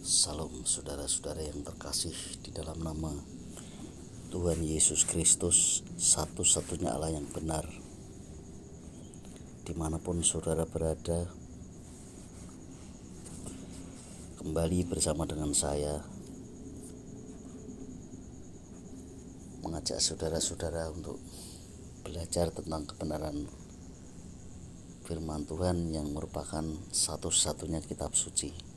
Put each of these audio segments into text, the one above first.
Salam saudara-saudara yang terkasih di dalam nama Tuhan Yesus Kristus, satu-satunya Allah yang benar. Dimanapun saudara berada, kembali bersama dengan saya mengajak saudara-saudara untuk belajar tentang kebenaran firman Tuhan yang merupakan satu-satunya kitab suci.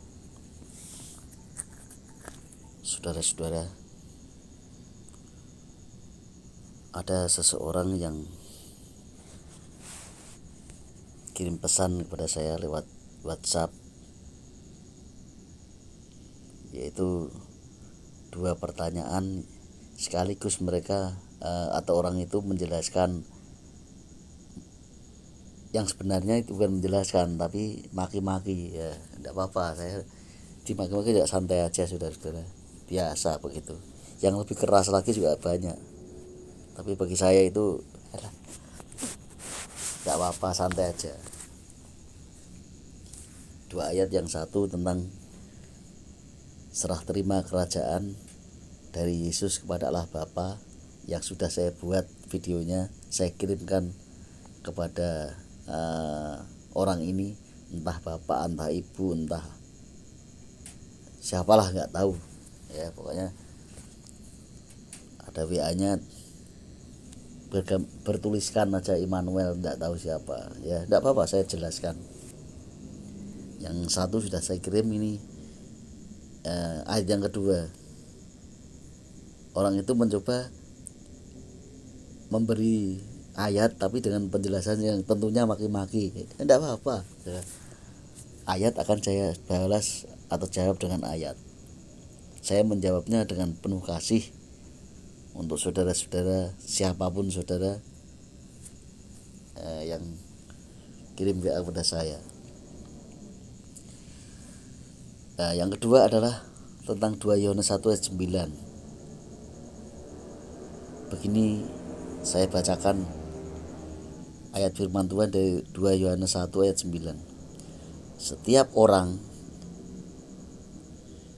Saudara-saudara, ada seseorang yang kirim pesan kepada saya lewat WhatsApp, yaitu dua pertanyaan sekaligus. Mereka atau orang itu menjelaskan yang sebenarnya itu bukan menjelaskan tapi maki-maki. Ya tidak apa-apa, saya dimaki-maki tidak, santai aja saudara-saudara, biasa begitu. Yang lebih keras lagi juga banyak, tapi bagi saya itu tidak apa-apa, santai aja. Dua ayat, yang satu tentang serah terima kerajaan dari Yesus kepada Allah Bapa, yang sudah saya buat videonya, saya kirimkan kepada orang ini, entah bapak, entah ibu, entah siapalah, nggak tahu ya, pokoknya ada WA-nya bertuliskan aja Immanuel, nggak tahu siapa ya, nggak apa-apa, saya jelaskan. Yang satu sudah saya kirim ini. Ayat yang kedua, orang itu mencoba memberi ayat tapi dengan penjelasan yang tentunya maki-maki. Tidak apa-apa, ayat akan saya balas atau jawab dengan ayat. Saya menjawabnya dengan penuh kasih untuk saudara-saudara, siapapun saudara yang kirim WA kepada saya. Yang kedua adalah tentang 2 Yohanes 1 ayat 9. Begini saya bacakan ayat firman Tuhan dari 2 Yohanes 1 ayat 9. Setiap orang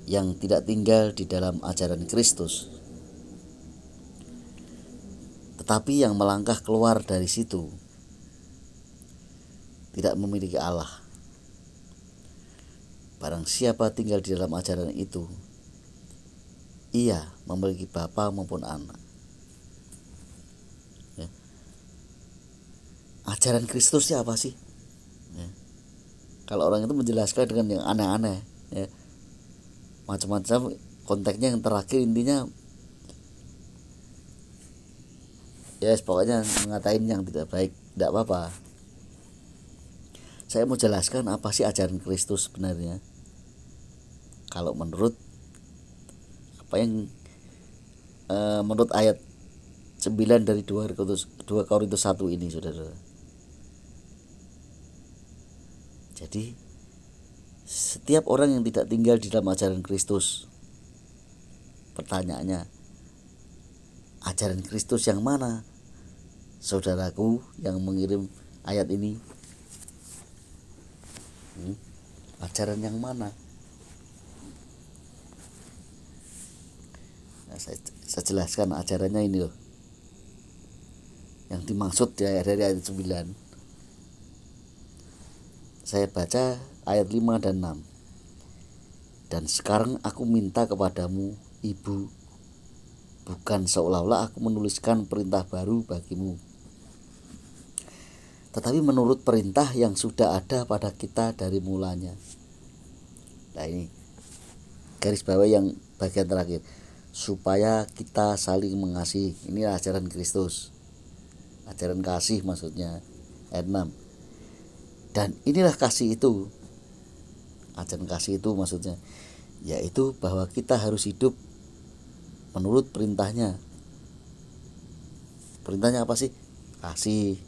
yang tidak tinggal di dalam ajaran Kristus, tetapi yang melangkah keluar dari situ, tidak memiliki Allah. Barang siapa tinggal di dalam ajaran itu, ia memiliki bapa maupun anak. Ya. Ajaran Kristus itu apa sih? Ya. Kalau orang itu menjelaskan dengan yang aneh-aneh, ya, macam-macam konteksnya, yang terakhir intinya ya pokoknya mengatain yang tidak baik, tidak apa-apa. Saya mau jelaskan apa sih ajaran Kristus sebenarnya. Kalau menurut apa yang menurut ayat 9 dari 2 Korintus 1 ini, saudara. Jadi setiap orang yang tidak tinggal di dalam ajaran Kristus, pertanyaannya, ajaran Kristus yang mana, saudaraku yang mengirim ayat ini? Ajaran yang mana? Nah, saya jelaskan ajarannya ini loh, yang dimaksud dari ayat 9. Saya baca ayat 5 dan 6. Dan sekarang aku minta kepadamu, ibu, bukan seolah-olah aku menuliskan perintah baru bagimu, tetapi menurut perintah yang sudah ada pada kita dari mulanya. Nah ini garis bawah yang bagian terakhir, supaya kita saling mengasihi. Ini ajaran Kristus, ajaran kasih maksudnya, ayat 6. Dan inilah kasih itu, ajaran kasih itu maksudnya, yaitu bahwa kita harus hidup menurut perintahnya. Perintahnya apa sih? Kasih,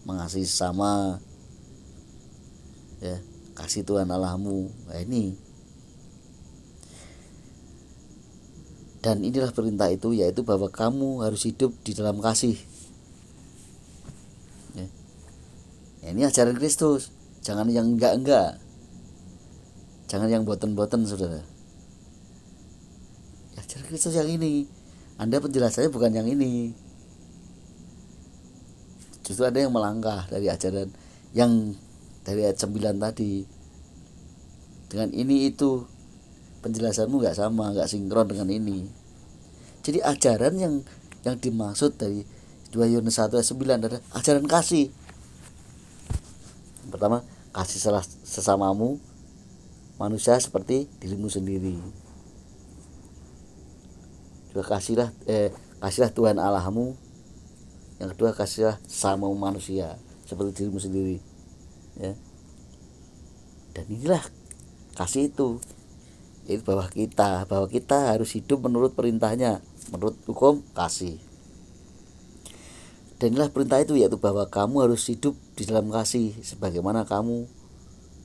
mengasihi sesama, ya, kasih Tuhan Allahmu. Nah ini. Dan inilah perintah itu, yaitu bahwa kamu harus hidup di dalam kasih. Ya. Ini ajaran Kristus. Jangan yang enggak-enggak, jangan yang boten-boten, saudara. ajaran Kristus yang ini. Anda penjelasannya bukan yang ini. Justru ada yang melangkah dari ajaran yang dari ayat 9 tadi. Dengan ini itu penjelasanmu nggak sama, nggak sinkron dengan ini. Jadi ajaran yang dimaksud dari 2 Yohanes 1 ayat 9 adalah ajaran kasih. Yang pertama, kasih sesamamu manusia seperti dirimu sendiri. Juga kasihlah Tuhan Allahmu. Yang kedua, kasihlah sama manusia seperti dirimu sendiri, ya. Dan inilah kasih itu bahwa kita harus hidup menurut perintahnya, menurut hukum kasih. Dan inilah perintah itu, yaitu bahwa kamu harus hidup di dalam kasih sebagaimana kamu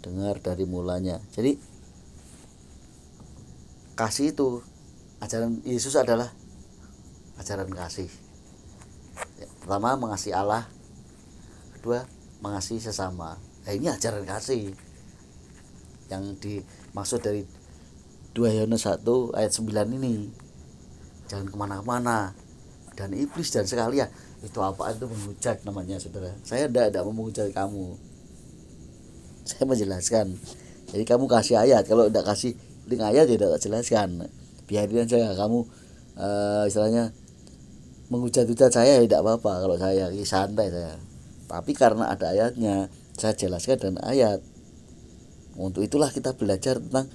dengar dari mulanya. Jadi kasih itu, ajaran Yesus adalah ajaran kasih. Pertama, mengasihi Allah. Kedua, mengasihi sesama. Nah, ini ajaran kasih yang dimaksud dari 2 Yohanes 1 ayat 9 ini. Jangan kemana-mana. Dan iblis dan sekalian, itu apa itu menghujat namanya, saudara. Saya tidak mau menghujat kamu, saya menjelaskan. Jadi kamu kasih ayat, kalau tidak kasih link ayat ya tidak jelaskan. Biarin aja kamu istilahnya menghujat-hujat saya ya tidak apa-apa, kalau saya santai saya. Tapi karena ada ayatnya, saya jelaskan dengan ayat. Untuk itulah kita belajar tentang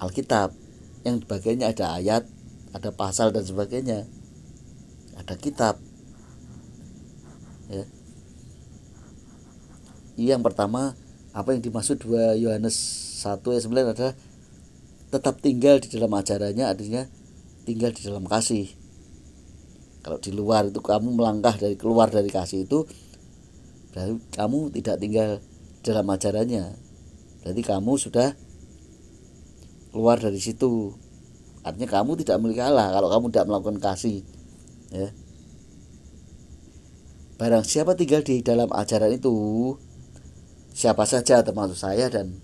Alkitab, yang di bagiannya ada ayat, ada pasal dan sebagainya, ada kitab, ya. Yang pertama, apa yang dimaksud 2 Yohanes 1 ayat 9 adalah tetap tinggal di dalam ajarannya, artinya tinggal di dalam kasih. Kalau di luar itu kamu melangkah keluar dari kasih itu, berarti kamu tidak tinggal dalam ajarannya. Berarti kamu sudah keluar dari situ. Artinya kamu tidak memiliki Allah kalau kamu tidak melakukan kasih, ya. Barang siapa tinggal di dalam ajaran itu, siapa saja termasuk saya dan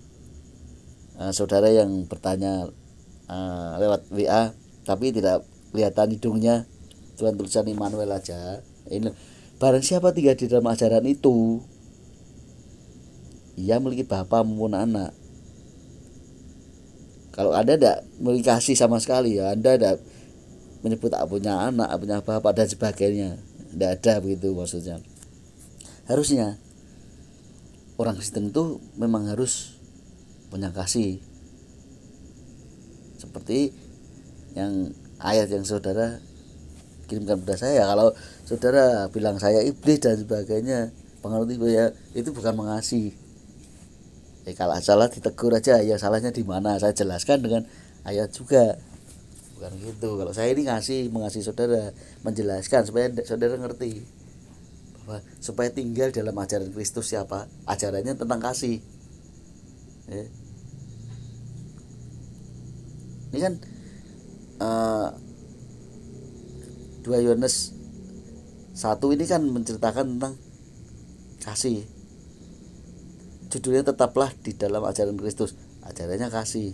saudara yang bertanya lewat WA tapi tidak kelihatan hidungnya, cuma tulisan Immanuel aja. Ini barang siapa tinggal di dalam ajaran itu, ia memiliki bapa maupun anak. Kalau Anda tidak memiliki kasih sama sekali, ya Anda tidak menyebut tak punya anak, punya bapak dan sebagainya, tidak ada begitu maksudnya. Harusnya orang Kristen itu memang harus punya kasih, seperti yang ayat yang saudara kirimkan kepada saya. Kalau saudara bilang saya iblis dan sebagainya, pengerti ya, itu bukan mengasihi. Kalau salah ditegur aja, ya salahnya di mana, saya jelaskan dengan ayat juga, bukan gitu. Kalau saya ini mengasihi saudara, menjelaskan supaya saudara ngerti bahwa supaya tinggal dalam ajaran Kristus siapa, ajarannya tentang kasih, ya. Ini kan 2 Yohanes 1 ini kan menceritakan tentang kasih. Judulnya tetaplah di dalam ajaran Kristus, ajarannya kasih,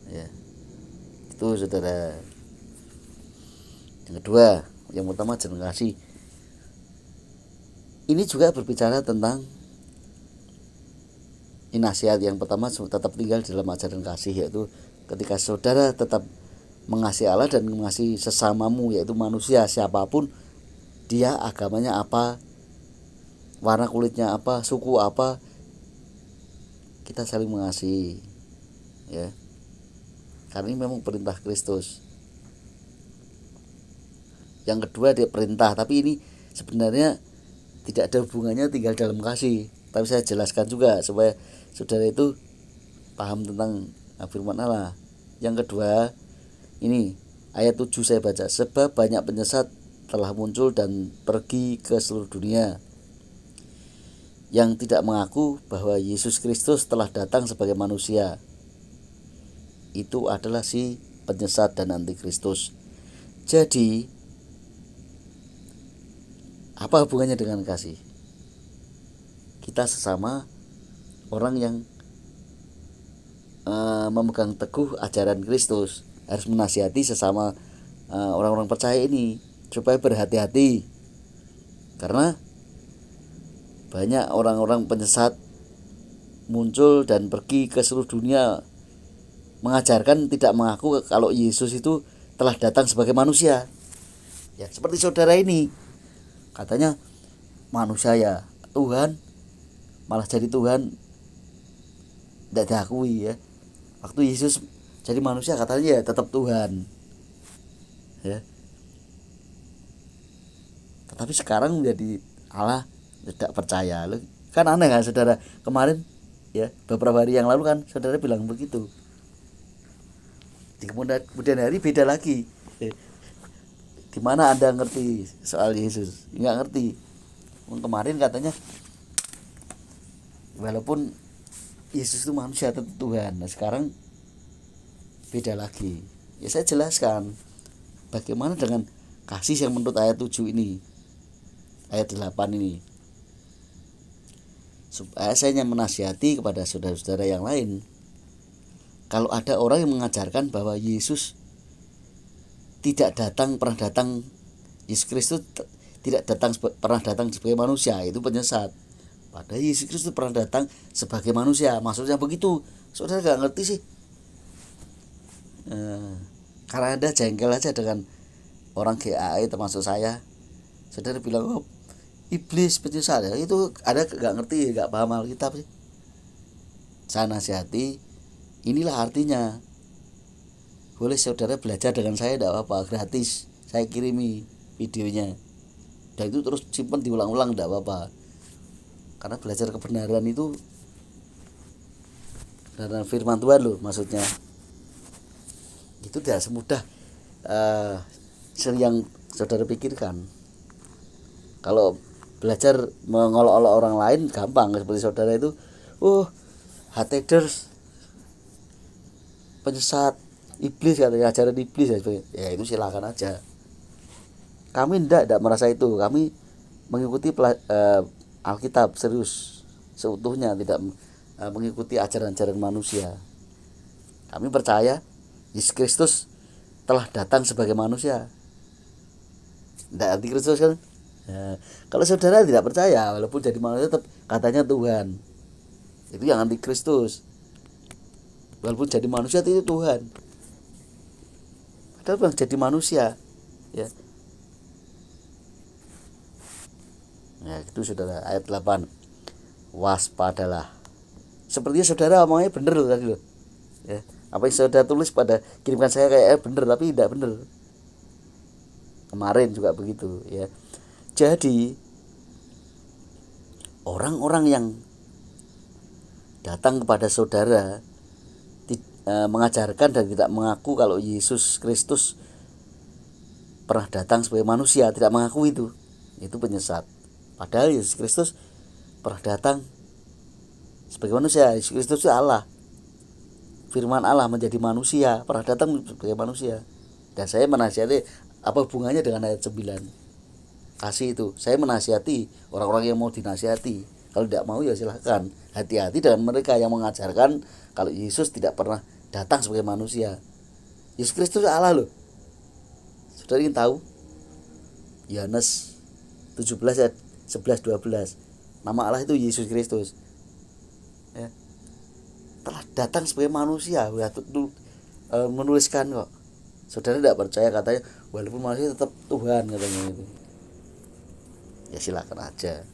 ya. Itu saudara. Yang kedua, yang pertama ajaran kasih. Ini juga berbicara tentang nasihat yang pertama, tetap tinggal dalam ajaran kasih, yaitu ketika saudara tetap mengasihi Allah dan mengasihi sesamamu, yaitu manusia siapapun dia, agamanya apa, warna kulitnya apa, suku apa, kita saling mengasihi, ya. Karena ini memang perintah Kristus. Yang kedua dia perintah, tapi ini sebenarnya tidak ada hubungannya tinggal dalam kasih. Tapi saya jelaskan juga supaya saudara itu paham tentang firman Allah. Yang kedua, ini ayat 7 saya baca, sebab banyak penyesat telah muncul dan pergi ke seluruh dunia, yang tidak mengaku bahwa Yesus Kristus telah datang sebagai manusia. Itu adalah si penyesat dan antikristus. Jadi apa hubungannya dengan kasih? Kita sesama orang yang memegang teguh ajaran Kristus, harus menasihati sesama orang-orang percaya ini supaya berhati-hati, karena banyak orang-orang penyesat muncul dan pergi ke seluruh dunia mengajarkan tidak mengaku kalau Yesus itu telah datang sebagai manusia. Ya, seperti saudara ini, katanya manusia ya Tuhan, malah jadi Tuhan tidak diakui ya. Waktu Yesus jadi manusia katanya ya tetap Tuhan. Ya. Tetapi sekarang menjadi Allah tidak percaya. Kan aneh kan saudara? Kemarin ya beberapa hari yang lalu kan saudara bilang begitu. Di kemudian hari beda lagi. Di mana Anda ngerti soal Yesus? Nggak ngerti. Kemarin katanya walaupun Yesus itu manusia tetap Tuhan. Nah sekarang beda lagi. Ya saya jelaskan bagaimana dengan kasih yang menurut ayat 7 ini, ayat 8 ini, supaya saya hanya menasihati kepada saudara-saudara yang lain. Kalau ada orang yang mengajarkan bahwa Yesus tidak datang, pernah datang, Yesus Kristus tidak datang, pernah datang sebagai manusia, itu penyesat. Padahal Yesus Kristus pernah datang sebagai manusia. Maksudnya begitu. Saudara gak ngerti sih. Karena Anda jengkel aja dengan orang GAI termasuk saya. Saudara bilang, oh, iblis penyesat ya. Itu ada gak ngerti, gak paham Alkitab sih. Saya nasihati, inilah artinya. Boleh saudara belajar dengan saya, tidak apa-apa, gratis. Saya kirimi videonya. Dan itu terus simpan diulang-ulang, tidak apa-apa. Karena belajar kebenaran itu kebenaran firman Tuhan loh, maksudnya. Itu tidak semudah yang saudara pikirkan. Kalau belajar mengolok-olok orang lain gampang, seperti saudara itu, haters, penyesat, iblis katanya, ajaran iblis ya itu silakan aja. Kami tidak merasa itu. Kami mengikuti Alkitab serius seutuhnya, tidak mengikuti ajaran-ajaran manusia. Kami percaya Yesus Kristus telah datang sebagai manusia, tidak anti Kristus kan. Ya, kalau saudara tidak percaya, walaupun jadi manusia tetap katanya Tuhan, itu yang anti Kristus. Walaupun jadi manusia itu Tuhan, padahal bang jadi manusia ya. Ya itu saudara, ayat 8, waspadalah. Sepertinya saudara omongnya bener loh tadi loh ya. Apa yang saudara tulis pada kirimkan saya kayak bener, tapi tidak bener. Kemarin juga begitu ya. Jadi orang-orang yang datang kepada saudara mengajarkan dan tidak mengaku kalau Yesus Kristus pernah datang sebagai manusia, tidak mengaku itu penyesat. Padahal Yesus Kristus pernah datang sebagai manusia. Yesus Kristus itu Allah, firman Allah menjadi manusia, pernah datang sebagai manusia. Dan saya menasihati, apa hubungannya dengan ayat 9? Kasih itu, saya menasihati orang-orang yang mau dinasihati. Kalau tidak mau ya silahkan. Hati-hati dengan mereka yang mengajarkan kalau Yesus tidak pernah datang sebagai manusia. Yesus Kristus Allah loh. Saudara ingin tahu? Yohanes 17 ayat 11-12. Nama Allah itu Yesus Kristus ya. Telah datang sebagai manusia. Menuliskan kok. Saudara tidak percaya, katanya walaupun manusia tetap Tuhan katanya itu. Ya silakan aja.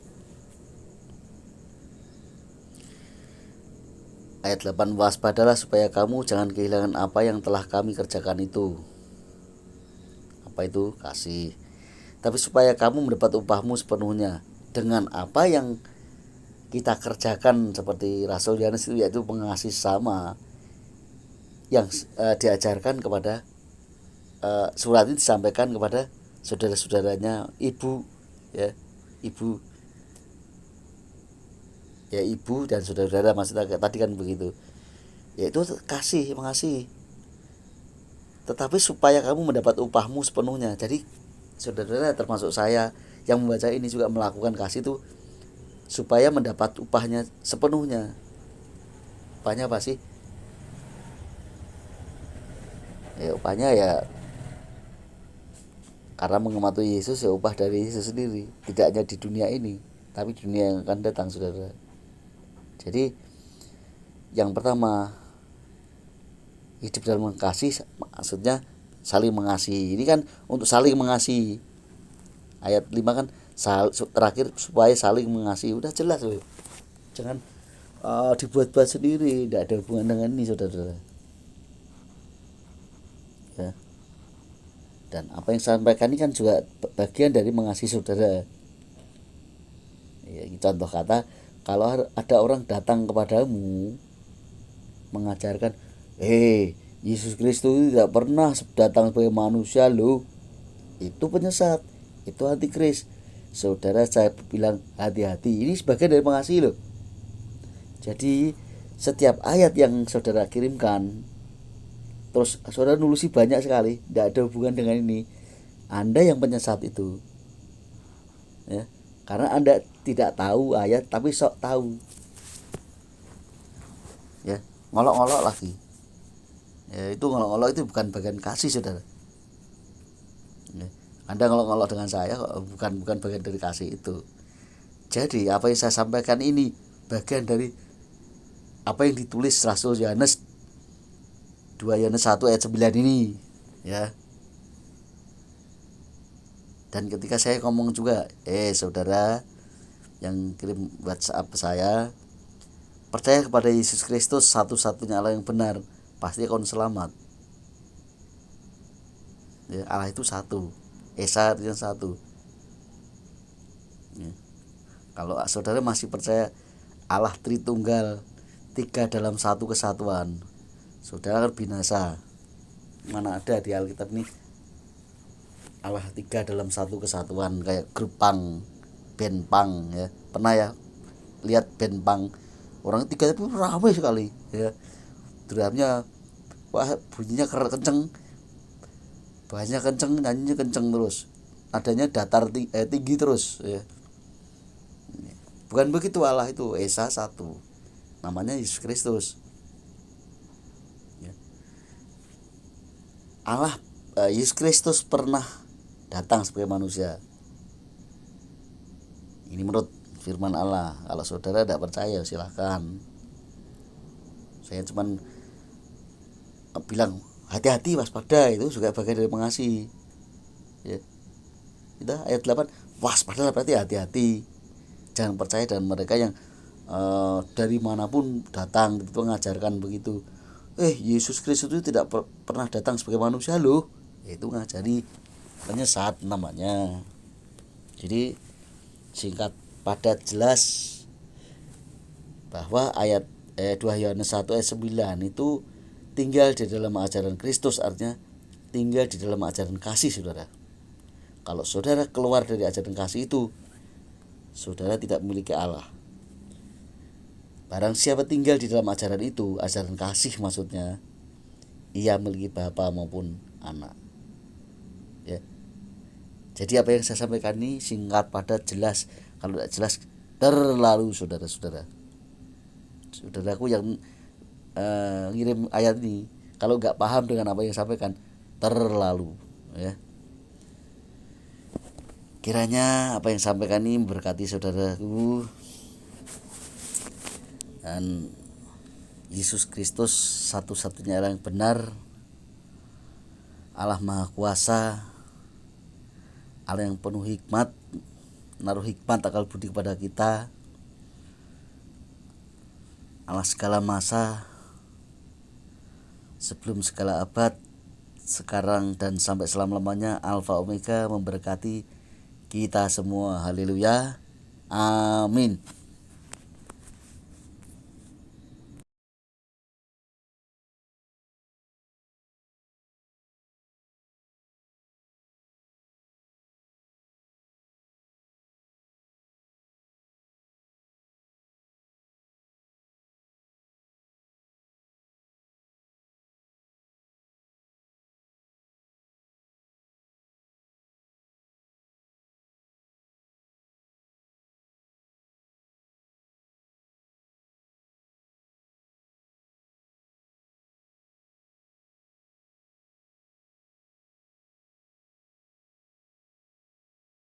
Ayat 8, waspadalah supaya kamu jangan kehilangan apa yang telah kami kerjakan itu. Apa itu? Kasih. Tapi supaya kamu mendapat upahmu sepenuhnya dengan apa yang kita kerjakan, seperti Rasul Yohanes itu, yaitu mengasihi sama yang diajarkan kepada surat ini disampaikan kepada saudara-saudaranya, ibu ya, ibu dan saudara-saudara, maksudnya tadi kan begitu, yaitu kasih, mengasihi. Tetapi supaya kamu mendapat upahmu sepenuhnya. Jadi saudara-saudara termasuk saya yang membaca ini juga melakukan kasih itu supaya mendapat upahnya sepenuhnya. Upahnya apa sih? Ya upahnya ya karena mematuhi Yesus, ya upah dari Yesus sendiri, tidak hanya di dunia ini tapi dunia yang akan datang, saudara. Jadi yang pertama, hidup dalam kasih maksudnya saling mengasihi. Ini kan untuk saling mengasihi. Ayat 5 kan terakhir supaya saling mengasihi. Udah jelas loh. Jangan dibuat-buat sendiri, tidak ada hubungan dengan ini, saudara. Ya. Dan apa yang saya sampaikan ini kan juga bagian dari mengasihi saudara. Ya, contoh kata, kalau ada orang datang kepadamu mengajarkan, Yesus Kristus tidak pernah datang sebagai manusia loh, itu penyesat, itu antikris. Saudara, saya bilang hati-hati, ini sebagian dari mengasihi loh. Jadi setiap ayat yang saudara kirimkan terus saudara nulusi banyak sekali, tidak ada hubungan dengan ini, Anda yang penyesat itu, ya, karena Anda tidak tahu ayat tapi sok tahu, ya, ngolok-ngolok lagi, ya, itu ngolok-ngolok itu bukan bagian kasih, saudara. Ya, Anda ngolok-ngolok dengan saya bukan bagian dari kasih itu. Jadi apa yang saya sampaikan ini bagian dari apa yang ditulis Rasul Yohanes 2 Yohanes 1 ayat 9 ini, ya. Dan ketika saya ngomong juga, saudara yang kirim WhatsApp saya, percaya kepada Yesus Kristus satu-satunya Allah yang benar, pasti akan selamat. Ya, Allah itu satu, Esa yang satu. Ya. Kalau saudara masih percaya Allah Tritunggal, 3 dalam 1 kesatuan, saudara akan binasa. Mana ada di Alkitab ini Allah 3 dalam 1 kesatuan kayak grup punk, band punk, ya. Pernah ya lihat band punk, orang 3 tapi ramai sekali, ya. Drumnya wah bunyinya kenceng, bassnya kenceng, nyanyinya kenceng terus, nadanya datar tinggi terus, ya. Bukan begitu, Allah itu Esa satu, namanya Yesus Kristus. Allah Yesus Kristus pernah datang sebagai manusia. Ini menurut firman Allah. Kalau saudara tidak percaya silahkan. Saya cuman bilang hati-hati, waspada, itu juga bagian dari mengasihi. Ya. Kita ayat 8, waspada berarti hati-hati. Jangan percaya dengan mereka yang dari manapun datang itu mengajarkan begitu. Yesus Kristus itu tidak pernah datang sebagai manusia loh. Itu ngajari penyesat namanya. Jadi singkat padat jelas bahwa ayat 2 Yohanes 1 ayat 9 itu tinggal di dalam ajaran Kristus, artinya tinggal di dalam ajaran kasih, saudara. Kalau saudara keluar dari ajaran kasih itu, saudara tidak memiliki Allah. Barang siapa tinggal di dalam ajaran itu, ajaran kasih maksudnya, ia memiliki Bapa maupun Anak. Ya. Jadi apa yang saya sampaikan ini singkat padat jelas. Kalau tidak jelas terlalu, saudara-saudara. Saudaraku yang ngirim ayat ini, kalau nggak paham dengan apa yang saya sampaikan, terlalu, ya. Kiranya apa yang saya sampaikan ini memberkati saudaraku. Dan Yesus Kristus satu-satunya Allah yang benar, Allah Maha Kuasa, Allah yang penuh hikmat, menaruh hikmat akal budi kepada kita, Allah segala masa, sebelum segala abad, sekarang dan sampai selama-lamanya, Alfa Omega, memberkati kita semua. Haleluya, amin.